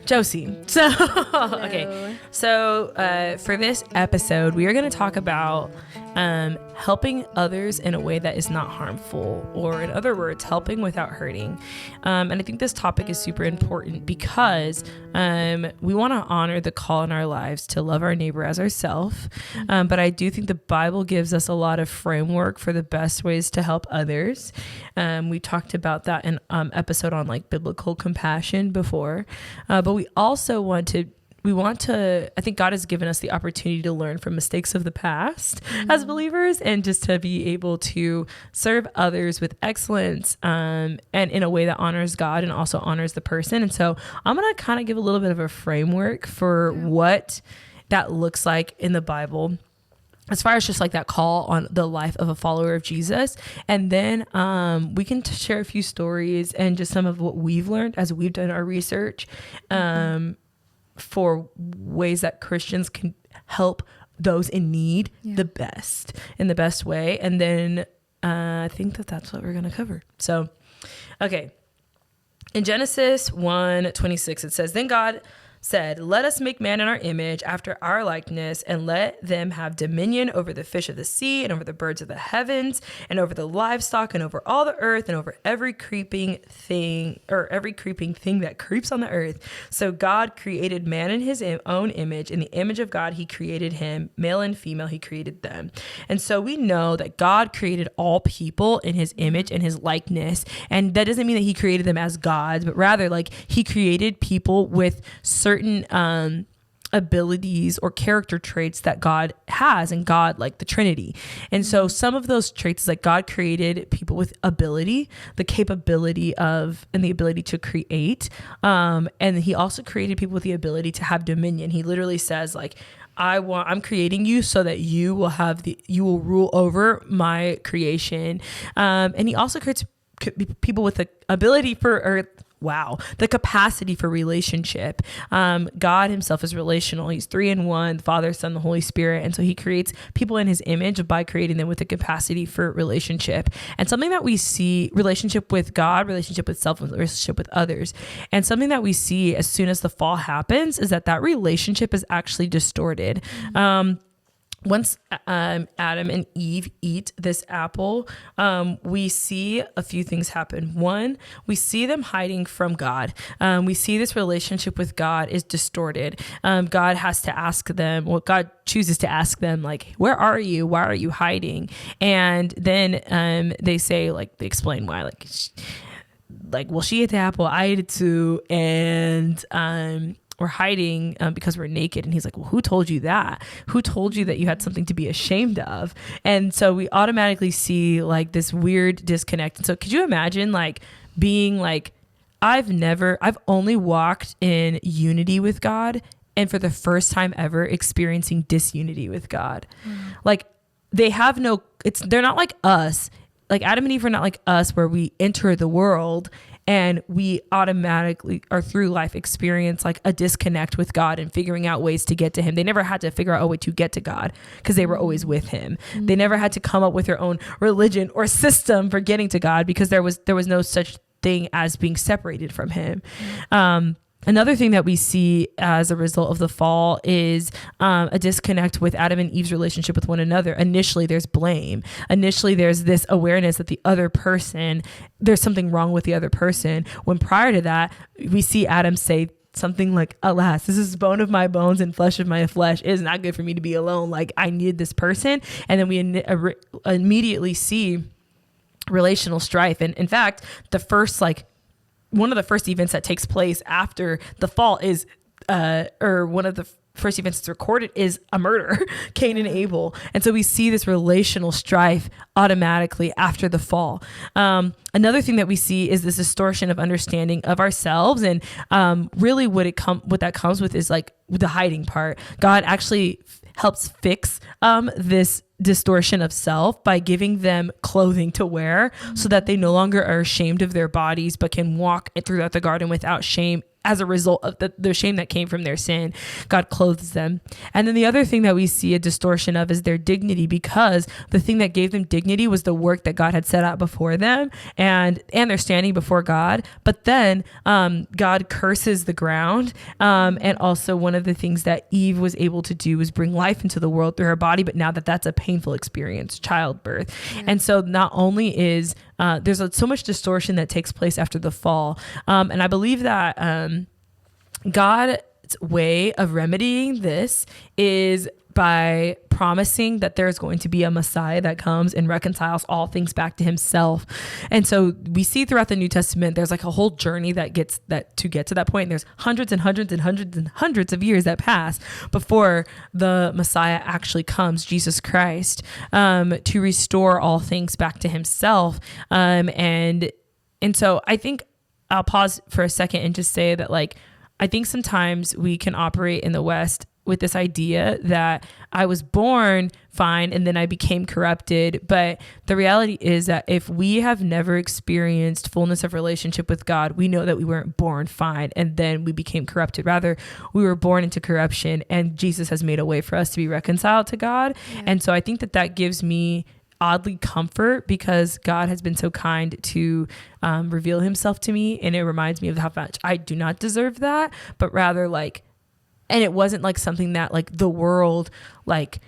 Josie. So, okay. So, for this episode, we are going to talk about helping others in a way that is not harmful, or in other words, helping without hurting. And I think this topic is super important because we want to honor the call in our lives to love our neighbor as ourselves. But I do think the Bible gives us a lot of framework for the best ways to help others. We talked about that in episode on like biblical compassion before. But we also want to, I think God has given us the opportunity to learn from mistakes of the past as believers, and just to be able to serve others with excellence and in a way that honors God and also honors the person. And so I'm going to kind of give a little bit of a framework for what that looks like in the Bible, as far as just like that call on the life of a follower of Jesus. And then we can share a few stories and just some of what we've learned as we've done our research for ways that Christians can help those in need in the best way. And then I think that's what we're going to cover. So, okay. In Genesis 1:26, it says, "Then God said, 'Let us make man in our image, after our likeness, and let them have dominion over the fish of the sea, and over the birds of the heavens, and over the livestock, and over all the earth, and over every creeping thing that creeps on the earth.' So God created man in his own image. In the image of God, he created him. Male and female, he created them." And so we know that God created all people in his image and his likeness. And that doesn't mean that he created them as gods, but rather like he created people with certain abilities or character traits that God has, and God, like the Trinity. And so some of those traits is like God created people with ability, the capability of, and the ability to create. And he also created people with the ability to have dominion. He literally says like, I'm creating you so that you will rule over my creation. And he also creates people with the ability the capacity for relationship. God himself is relational. He's 3 in 1, the Father, Son, the Holy Spirit. And so he creates people in his image by creating them with the capacity for relationship. And something that we see, relationship with God, relationship with self, and relationship with others. And something that we see as soon as the fall happens is that relationship is actually distorted. Once Adam and Eve eat this apple, we see a few things happen. One, we see them hiding from God. We see this relationship with God is distorted. God has to ask them, God chooses to ask them, like, "Where are you? Why are you hiding?" And then they say, like, they explain why, well, she ate the apple, I ate it too, and we're hiding because we're naked. And he's like, "Well, who told you that? Who told you that you had something to be ashamed of?" And so we automatically see like this weird disconnect. And so could you imagine like being like, I've only walked in unity with God, and for the first time ever experiencing disunity with God. Like they're not like us. Like Adam and Eve are not like us, where we enter the world and we automatically, or through life, experience like a disconnect with God and figuring out ways to get to him. They never had to figure out a way to get to God because they were always with him. They never had to come up with their own religion or system for getting to God because there was no such thing as being separated from him. Another thing that we see as a result of the fall is a disconnect with Adam and Eve's relationship with one another. Initially, there's blame. Initially, there's this awareness that there's something wrong with the other person. When prior to that, we see Adam say something like, "Alas, this is bone of my bones and flesh of my flesh. It is not good for me to be alone. Like I need this person." And then we immediately see relational strife. And in fact, one of the first events that takes place after the fall is, one of the first events that's recorded is a murder, Cain and Abel. And so we see this relational strife automatically after the fall. Another thing that we see is this distortion of understanding of ourselves. And really what that comes with is like the hiding part. God actually helps fix this distortion of self by giving them clothing to wear so that they no longer are ashamed of their bodies, but can walk throughout the garden without shame as a result of the shame that came from their sin, God clothes them. And then the other thing that we see a distortion of is their dignity, because the thing that gave them dignity was the work that God had set out before them, and they're standing before God. But then God curses the ground. And also one of the things that Eve was able to do was bring life into the world through her body. But now that's a painful experience, childbirth. Yeah. And so not only is there's so much distortion that takes place after the fall. And I believe that God's way of remedying this is by promising that there's going to be a Messiah that comes and reconciles all things back to himself. And so we see throughout the New Testament, there's like a whole journey that gets to get to that point. And there's hundreds and hundreds and hundreds and hundreds of years that pass before the Messiah actually comes, Jesus Christ, to restore all things back to himself. And so I think I'll pause for a second and just say that, like, I think sometimes we can operate in the West with this idea that I was born fine and then I became corrupted. But the reality is that if we have never experienced fullness of relationship with God, we know that we weren't born fine and then we became corrupted. Rather, we were born into corruption, and Jesus has made a way for us to be reconciled to God. Yeah. And so I think that gives me oddly comfort, because God has been so kind to reveal himself to me. And it reminds me of how much I do not deserve that, but rather like, and it wasn't like something that like the world like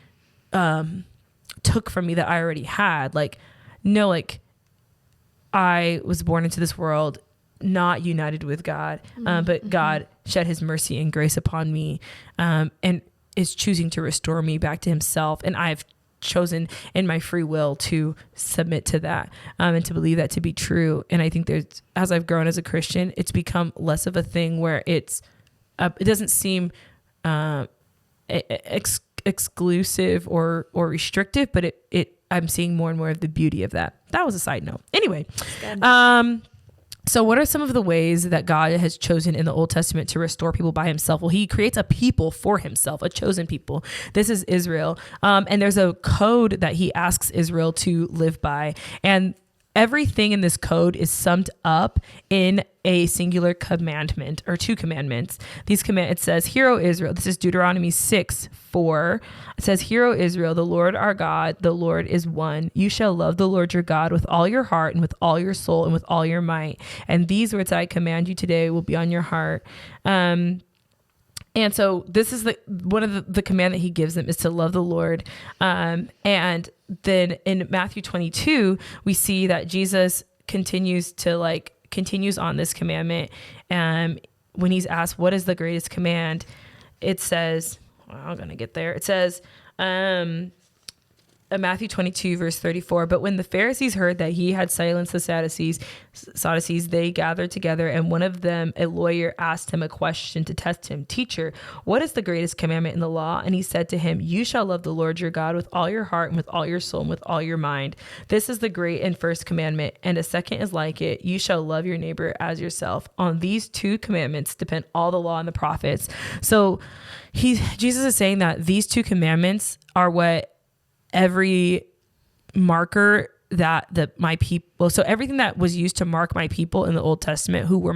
took from me that I already had. Like, no, like I was born into this world not united with God, but God shed his mercy and grace upon me, and is choosing to restore me back to himself. And I've chosen in my free will to submit to that, and to believe that to be true. And I think as I've grown as a Christian, it's become less of a thing where it doesn't seem exclusive or restrictive, but I'm seeing more and more of the beauty of that. That was a side note. Anyway, so what are some of the ways that God has chosen in the Old Testament to restore people by himself? Well, he creates a people for himself, a chosen people. This is Israel. And there's a code that he asks Israel to live by. And everything in this code is summed up in a singular commandment, or two commandments. It says, "Hear, O Israel." This is Deuteronomy 6:4. It says, "Hear, O Israel, the Lord our God, the Lord is one. You shall love the Lord your God with all your heart and with all your soul and with all your might. And these words I command you today will be on your heart." And so this is one of the command that he gives them is to love the Lord. And then in Matthew 22, we see that Jesus continues on this commandment. When he's asked, what is the greatest command? It says, I'm going to get there. It says, Matthew 22, verse 34, "But when the Pharisees heard that he had silenced the Sadducees, they gathered together, and one of them, a lawyer, asked him a question to test him. 'Teacher, what is the greatest commandment in the law?' And he said to him, 'You shall love the Lord your God with all your heart and with all your soul and with all your mind. This is the great and first commandment, and a second is like it. You shall love your neighbor as yourself. On these two commandments depend all the law and the prophets.'" So Jesus is saying that these two commandments are what every marker that my people, so everything that was used to mark my people in the Old Testament, who were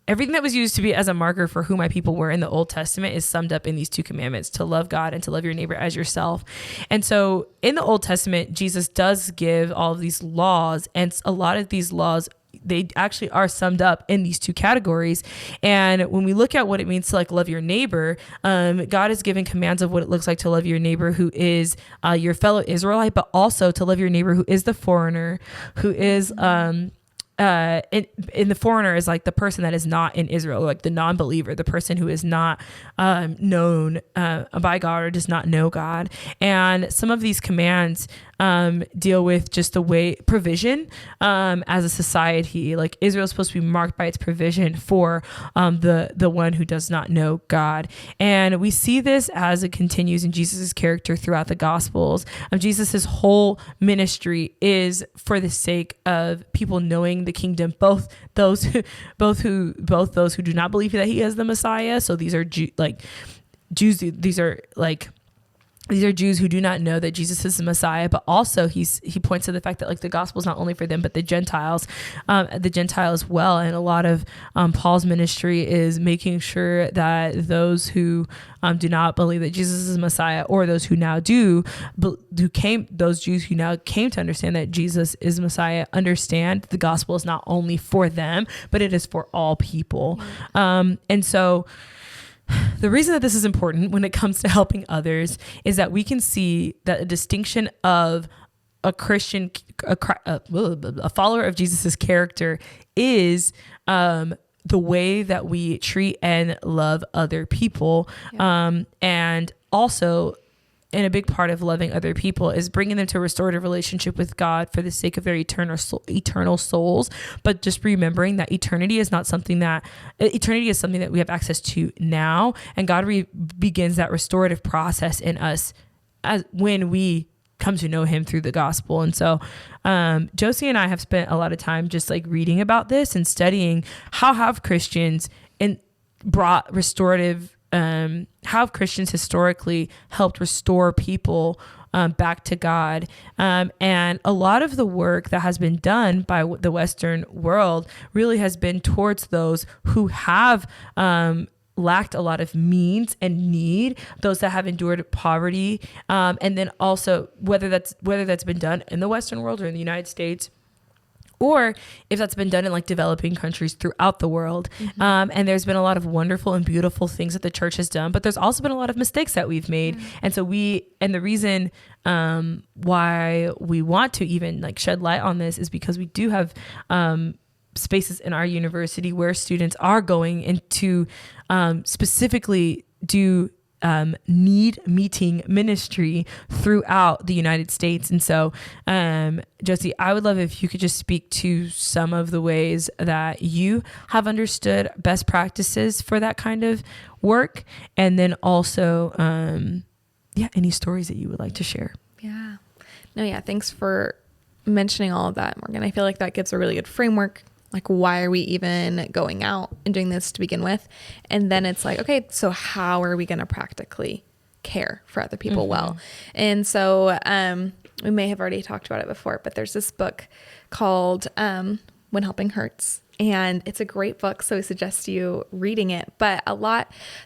everything that was used to be as a marker for who my people were in the Old Testament is summed up in these two commandments: to love God and to love your neighbor as yourself. And so in the Old Testament, Jesus does give all of these laws, and a lot of these laws, they actually are summed up in these two categories. And when we look at what it means to love your neighbor, God has given commands of what it looks like to love your neighbor who is your fellow Israelite, but also to love your neighbor who is the foreigner, who is in the foreigner is like the person that is not in Israel, like the non-believer, the person who is not known by God or does not know God. And some of these commands deal with just the way provision as a society. Like Israel is supposed to be marked by its provision for the one who does not know God. And we see this as it continues in Jesus's character throughout the Gospels. Jesus's whole ministry is for the sake of people knowing the kingdom, both those who do not believe that he is the Messiah. So these are Jews. These are like these are Jews who do not know that Jesus is the Messiah, but also he points to the fact that like the gospel is not only for them, but the Gentiles as well. And a lot of Paul's ministry is making sure that those who do not believe that Jesus is Messiah, or those who now do, those Jews who now came to understand that Jesus is Messiah, understand the gospel is not only for them, but it is for all people. And so the reason that this is important when it comes to helping others is that we can see that a distinction of a Christian, a follower of Jesus's character is the way that we treat and love other people. And also, and a big part of loving other people is bringing them to a restorative relationship with God for the sake of their eternal souls. But just remembering that eternity is something that we have access to now. And God begins that restorative process in us as when we come to know him through the gospel. And so Josie and I have spent a lot of time just like reading about this and studying how have Christians brought restorative how have Christians historically helped restore people back to God. And a lot of the work that has been done by the Western world really has been towards those who have lacked a lot of means and need, those that have endured poverty. And then also whether that's been done in the Western world or in the United States, or if that's been done in like developing countries throughout the world. And there's been a lot of wonderful and beautiful things that the church has done, but there's also been a lot of mistakes that we've made. And so the reason why we want to even like shed light on this is because we do have spaces in our university where students are going into specifically do need meeting ministry throughout the United States. And so, Josie, I would love if you could just speak to some of the ways that you have understood best practices for that kind of work. And then also, any stories that you would like to share. Thanks for mentioning all of that, Morgan. I feel like that gives a really good framework. Like, why are we even going out and doing this to begin with? And then it's like, okay, so how are we going to practically care for other people well? And so we may have already talked about it before, but there's this book called When Helping Hurts. And it's a great book, so I suggest you reading it. But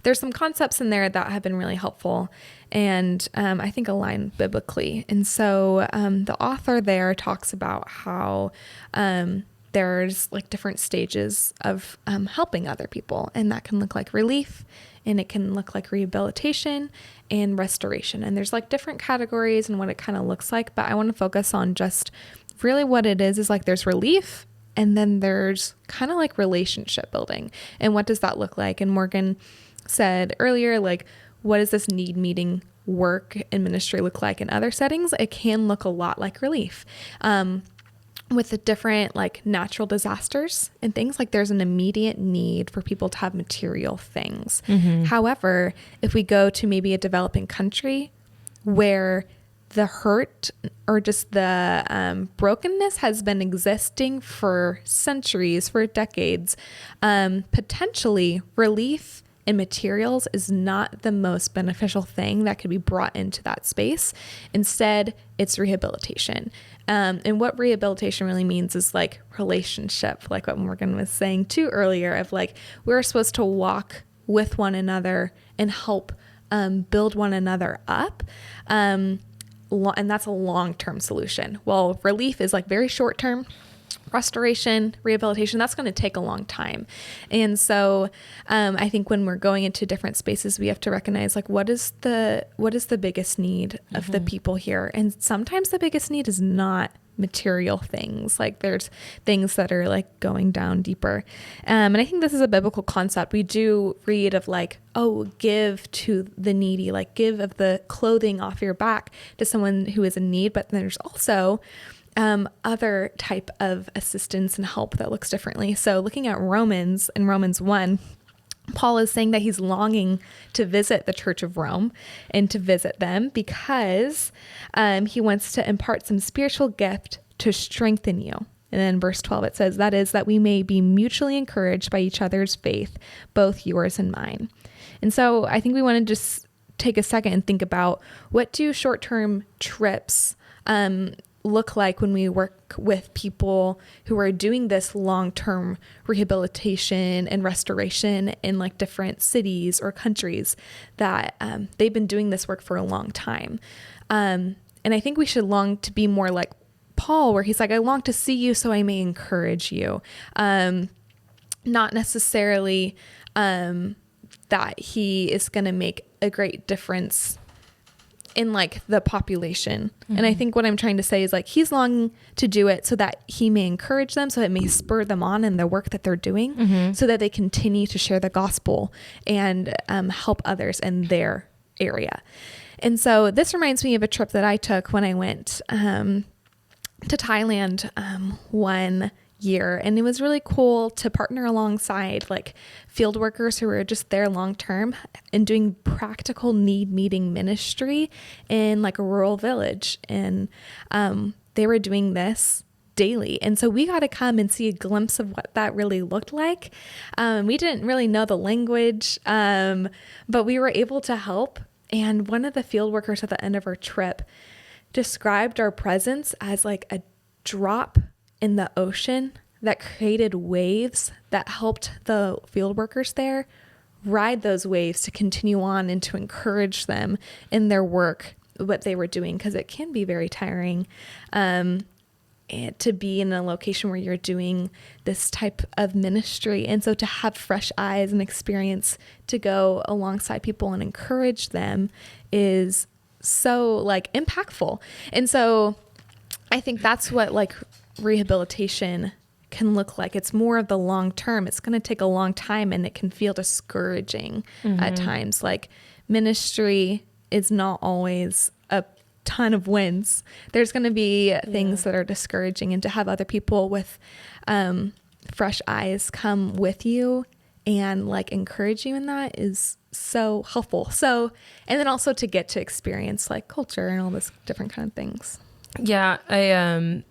there's some concepts in there that have been really helpful and I think align biblically. And so the author there talks about how there's like different stages of helping other people, and that can look like relief, and it can look like rehabilitation and restoration. And there's like different categories and what it kind of looks like, but I want to focus on just really what it is like there's relief, and then there's kind of like relationship building. And what does that look like? And Morgan said earlier, like, what does this need meeting work and ministry look like in other settings? It can look a lot like relief. With the different like natural disasters and things, like there's an immediate need for people to have material things. However, if we go to maybe a developing country where the hurt or just the brokenness has been existing for centuries, for decades, potentially relief and materials is not the most beneficial thing that could be brought into that space. Instead, it's rehabilitation. And what rehabilitation really means is like relationship, like what Morgan was saying too earlier, of like, we're supposed to walk with one another and help build one another up. And that's a long-term solution. Well, relief is like very short-term. Restoration, rehabilitation, that's going to take a long time. And so I think when we're going into different spaces, we have to recognize like, what is the biggest need of the people here? And sometimes the biggest need is not material things. Like there's things that are like going down deeper. And I think this is a biblical concept. We do read of like, oh, give to the needy, like give of the clothing off your back to someone who is in need. But then there's also other type of assistance and help that looks differently. So looking at Romans, in Romans 1, Paul is saying that he's longing to visit the Church of Rome and to visit them because he wants to impart some spiritual gift to strengthen you. And then verse 12, it says, that is, that we may be mutually encouraged by each other's faith, both yours and mine. And so I think we want to just take a second and think about, what do short-term trips look like when we work with people who are doing this long-term rehabilitation and restoration in like different cities or countries that they've been doing this work for a long time. And I think we should long to be more like Paul, where he's like, I long to see you so I may encourage you. Not necessarily that he is going to make a great difference in like the population. And I think what I'm trying to say is like, he's longing to do it so that he may encourage them, so it may spur them on in the work that they're doing, so that they continue to share the gospel and help others in their area. And so this reminds me of a trip that I took when I went to Thailand one year, and it was really cool to partner alongside like field workers who were just there long term and doing practical need meeting ministry in like a rural village. And they were doing this daily, and so we got to come and see a glimpse of what that really looked like. We didn't really know the language, but we were able to help. And one of the field workers at the end of our trip described our presence as like a drop in the ocean that created waves that helped the field workers there ride those waves to continue on and to encourage them in their work, what they were doing, because it can be very tiring to be in a location where you're doing this type of ministry. And so to have fresh eyes and experience to go alongside people and encourage them is so like impactful. And so I think that's what like rehabilitation can look like. It's more of the long term. It's going to take a long time, and it can feel discouraging at times. Like ministry is not always a ton of wins. There's going to be things that are discouraging, and to have other people with fresh eyes come with you and like encourage you in that is so helpful. So, and then also to get to experience like culture and all this different kind of things. Yeah, I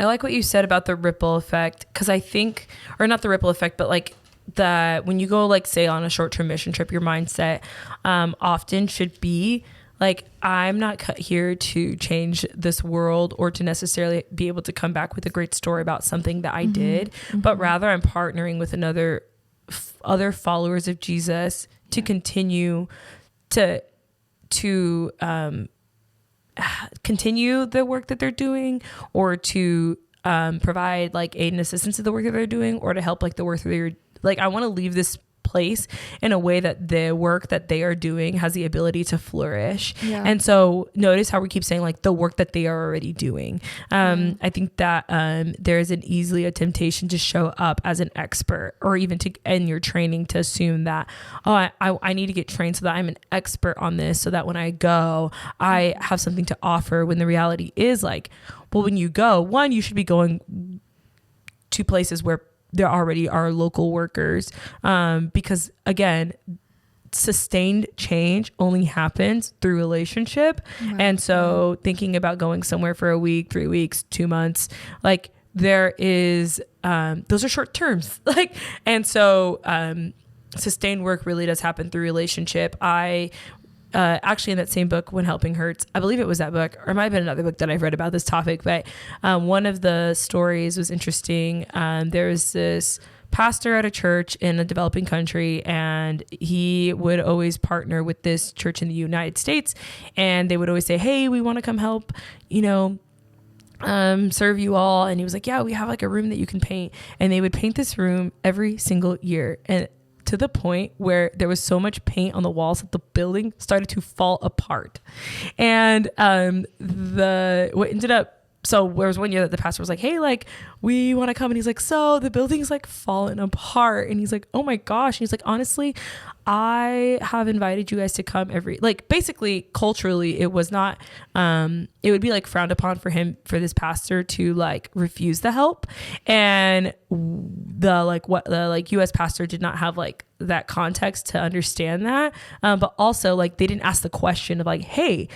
like what you said about the ripple effect, because I think, or not the ripple effect, but like that when you go like say on a short-term mission trip, your mindset often should be like, I'm not cut here to change this world or to necessarily be able to come back with a great story about something that I did, but rather I'm partnering with other followers of Jesus to continue to continue the work that they're doing, or to provide like aid and assistance to the work that they're doing, or to help like the work that they're like, I want to leave this place in a way that the work that they are doing has the ability to flourish. And so notice how we keep saying like the work that they are already doing. I think that there is easily a temptation to show up as an expert, or even to in your training to assume that, oh, I need to get trained so that I'm an expert on this, so that when I go I have something to offer, when the reality is like, well, when you go, one, you should be going to places where there already are local workers, because again, sustained change only happens through relationship. And so thinking about going somewhere for a week, 3 weeks, 2 months, like there is, those are short terms. Like, and so sustained work really does happen through relationship. Actually in that same book, When Helping Hurts, I believe it was that book, or it might have been another book that I've read about this topic, but one of the stories was interesting. There was this pastor at a church in a developing country, and he would always partner with this church in the United States, and they would always say, hey, we want to come help, serve you all. And he was like, yeah, we have like a room that you can paint. And they would paint this room every single year, and to the point where there was so much paint on the walls that the building started to fall apart. And so there was one year that the pastor was like, hey, like, we want to come. And he's like, so the building's like falling apart. And he's like, oh my gosh. And he's like, honestly, I have invited you guys to come basically culturally, it was not, it would be like frowned upon for this pastor to like refuse the help. And the US pastor did not have like that context to understand that. But also like, they didn't ask the question of like, hey,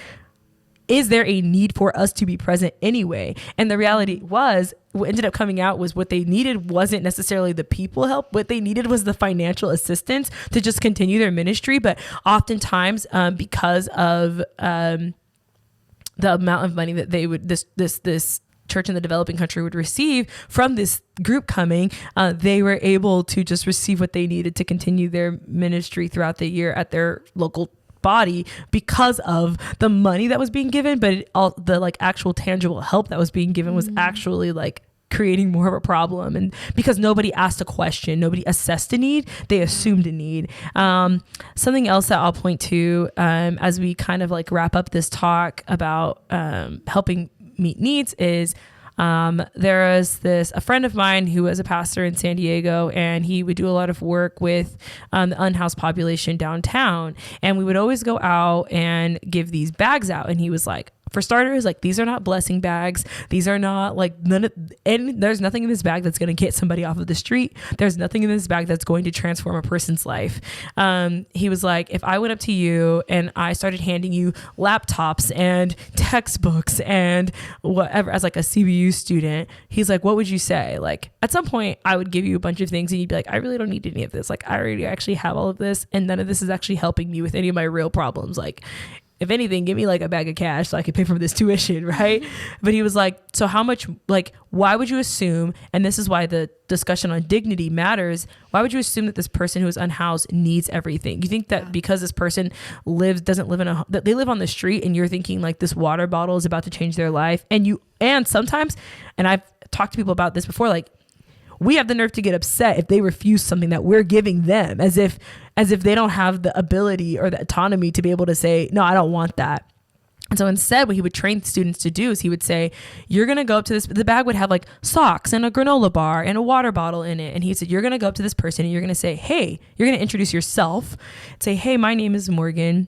is there a need for us to be present anyway? And the reality was, what ended up coming out was what they needed wasn't necessarily the people help. What they needed was the financial assistance to just continue their ministry. But oftentimes, because of the amount of money that they would, this church in the developing country would receive from this group coming, they were able to just receive what they needed to continue their ministry throughout the year at their local body because of the money that was being given, but the like actual tangible help that was being given was actually like creating more of a problem. And because nobody asked a question, nobody assessed a need, they assumed a need. Something else that I'll point to as we kind of like wrap up this talk about helping meet needs is there was a friend of mine who was a pastor in San Diego, and he would do a lot of work with the unhoused population downtown. And we would always go out and give these bags out. And he was like, for starters, like, these are not blessing bags. These are not like there's nothing in this bag that's going to get somebody off of the street. There's nothing in this bag that's going to transform a person's life. He was like, if I went up to you and I started handing you laptops and textbooks and whatever as like a CBU student, he's like, what would you say? Like, at some point I would give you a bunch of things and you'd be like, I really don't need any of this. Like, I already actually have all of this, and none of this is actually helping me with any of my real problems. Like, if anything, give me like a bag of cash so I could pay for this tuition, right? But he was like, so how much, like, why would you assume, and this is why the discussion on dignity matters, why would you assume that this person who is unhoused needs everything? You think that because this person doesn't live that they live on the street, and you're thinking like this water bottle is about to change their life. And sometimes, and I've talked to people about this before, like, we have the nerve to get upset if they refuse something that we're giving them, as if they don't have the ability or the autonomy to be able to say, no, I don't want that. And so instead, what he would train students to do is he would say, you're going to go up to this, the bag would have like socks and a granola bar and a water bottle in it. And he said, you're going to go up to this person and you're going to say, hey, you're going to introduce yourself, say, hey, my name is Morgan.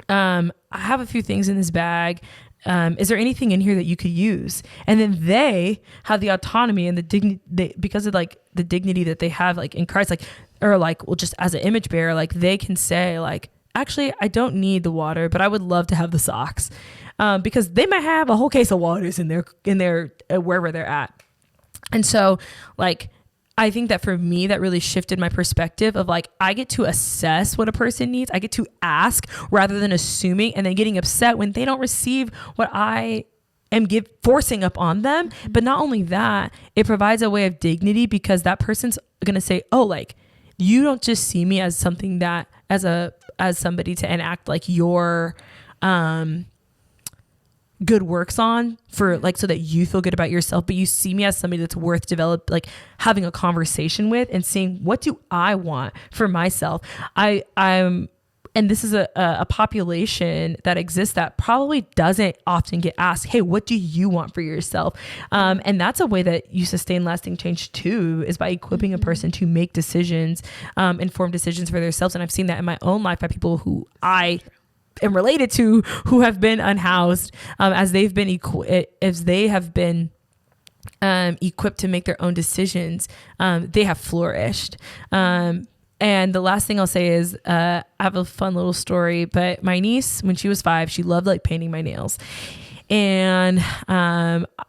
I have a few things in this bag. Is there anything in here that you could use? And then they have the autonomy and the dignity, because of like the dignity that they have like in Christ, like, or like, well, just as an image bearer, like they can say like, actually, I don't need the water, but I would love to have the socks, because they might have a whole case of waters in their wherever they're at. And so like, I think that for me, that really shifted my perspective of like, I get to assess what a person needs. I get to ask rather than assuming and then getting upset when they don't receive what I am forcing up on them. But not only that, it provides a way of dignity, because that person's going to say, oh, like, you don't just see me as something that as somebody to enact like your, good works on for like, so that you feel good about yourself, but you see me as somebody that's worth having a conversation with and seeing, what do I want for myself? I'm and this is a population that exists that probably doesn't often get asked, hey, what do you want for yourself? And that's a way that you sustain lasting change too, is by equipping a person to make decisions, informed decisions for themselves. And I've seen that in my own life by people who I am related to, who have been unhoused, as they have been equipped to make their own decisions, they have flourished. And the last thing I'll say is, I have a fun little story, but my niece, when she was 5, she loved like painting my nails. And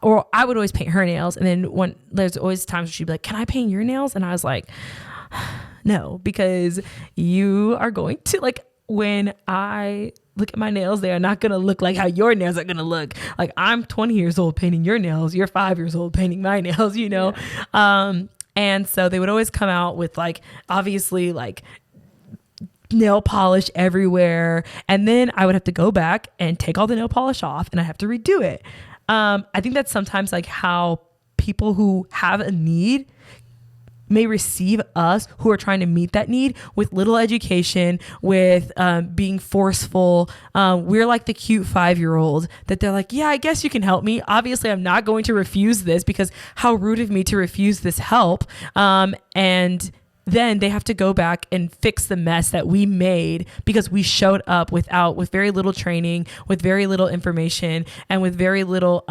or I would always paint her nails, and then there's always times where she'd be like, can I paint your nails? And I was like, no, because you are going to, like, when I look at my nails, they are not going to look like how your nails are going to look. Like, I'm 20 years old painting your nails. You're 5 years old painting my nails, you know? Yeah. And so they would always come out with like, obviously like nail polish everywhere. And then I would have to go back and take all the nail polish off, and I have to redo it. I think that's sometimes like how people who have a need may receive us who are trying to meet that need with little education, with being forceful. We're like the cute 5-year-old that they're like, yeah, I guess you can help me. Obviously, I'm not going to refuse this, because how rude of me to refuse this help. And then they have to go back and fix the mess that we made because we showed up with very little training, with very little information, and with very little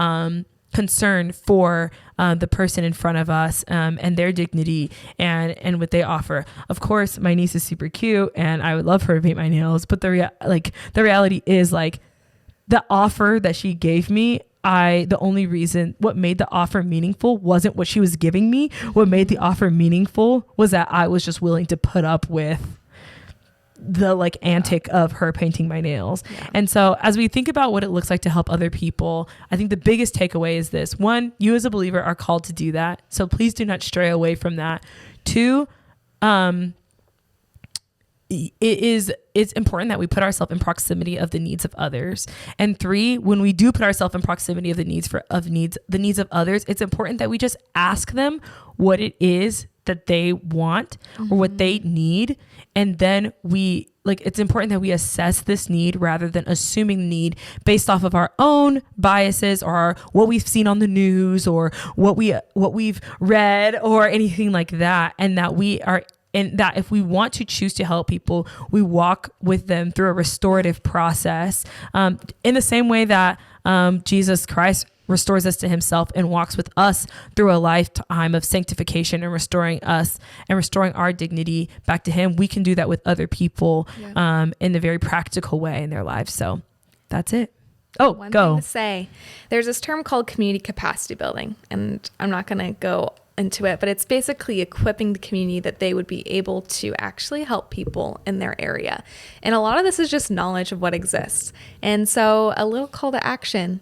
concern for the person in front of us, and their dignity and what they offer. Of course, my niece is super cute and I would love her to paint my nails, but the reality is, like, the offer that she gave me, the only reason what made the offer meaningful wasn't what she was giving me. What made the offer meaningful was that I was just willing to put up with the like antic of her painting my nails. Yeah. And so as we think about what it looks like to help other people, I think the biggest takeaway is this: one, you as a believer are called to do that. So please do not stray away from that. Two, it's important that we put ourselves in proximity of the needs of others. And three, when we do put ourselves in proximity of the needs of others, it's important that we just ask them what it is that they want or what they need. And then it's important that we assess this need rather than assuming the need based off of our own biases or what we've seen on the news or what we've read or anything like that. And that if we want to choose to help people, we walk with them through a restorative process, in the same way that Jesus Christ restores us to himself and walks with us through a lifetime of sanctification and restoring us and restoring our dignity back to him. We can do that with other people in a very practical way in their lives. So that's it. Oh, One go. thing to say, there's this term called community capacity building, and I'm not going to go into it, but it's basically equipping the community that they would be able to actually help people in their area. And a lot of this is just knowledge of what exists. And so a little call to action.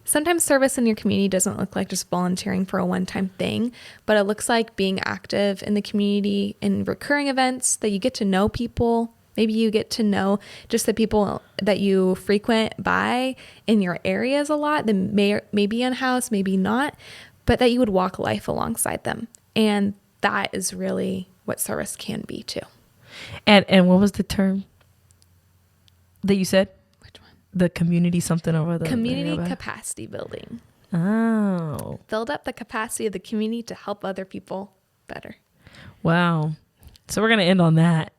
Sometimes service in your community doesn't look like just volunteering for a one-time thing, but it looks like being active in the community in recurring events that you get to know people. Maybe you get to know just the people that you frequent by in your areas a lot, that may be in-house, maybe not, but that you would walk life alongside them. And that is really what service can be too. And what was the term that you said? Which one? The community something over the Community capacity building. Oh. Build up the capacity of the community to help other people better. Wow. So we're going to end on that.